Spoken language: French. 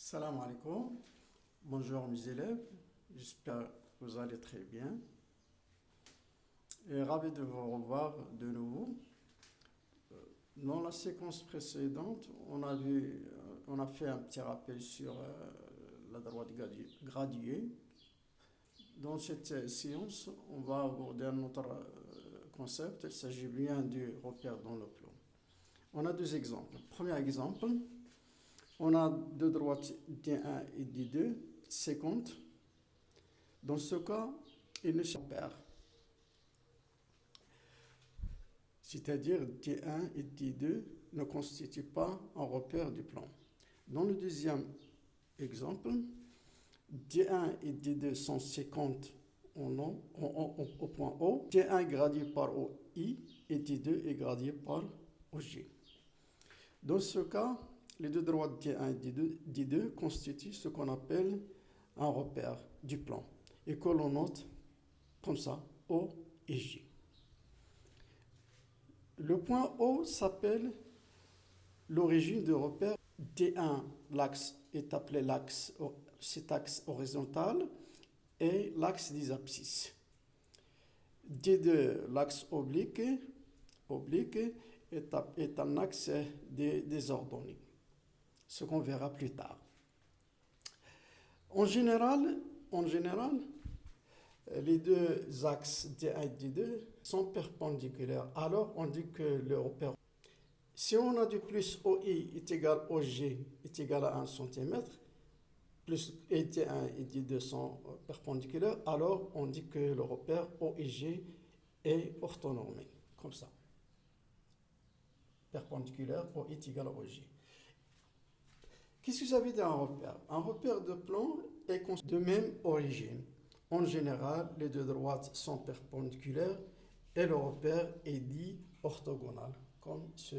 Salam alaikum, bonjour mes élèves, j'espère que vous allez très bien et ravi de vous revoir de nouveau. Dans la séquence précédente, on a fait un petit rappel sur la droite graduée. Dans cette séance, on va aborder un autre concept, il s'agit bien du repère dans le plan. On a deux exemples. Premier exemple, on a deux droites D1 et D2, séquentes. Dans ce cas, ils ne sont pas paires. C'est-à-dire D1 et D2 ne constituent pas un repère du plan. Dans le deuxième exemple, D1 et D2 sont séquentes au point O. D1 est gradié par OI et D2 est gradié par OG. Dans ce cas, les deux droites D1 et D2 constituent ce qu'on appelle un repère du plan et que l'on note comme ça, O et J. Le point O s'appelle l'origine du repère. D1, l'axe est appelé cet axe horizontal et l'axe des abscisses. D2, l'axe oblique est un axe des ordonnées, ce qu'on verra plus tard. En général, les deux axes D1 et D2 sont perpendiculaires. Alors, on dit que le repère, si on a du plus OI est égal au G est égal à 1 cm, plus D1 et D2 sont perpendiculaires, alors on dit que le repère OIG est orthonormé, comme ça. Perpendiculaire, OI est égal à OG. Qu'est-ce que ça veut dire un repère? Un repère de plan est de même origine. En général, les deux droites sont perpendiculaires et le repère est dit orthogonal, comme ça.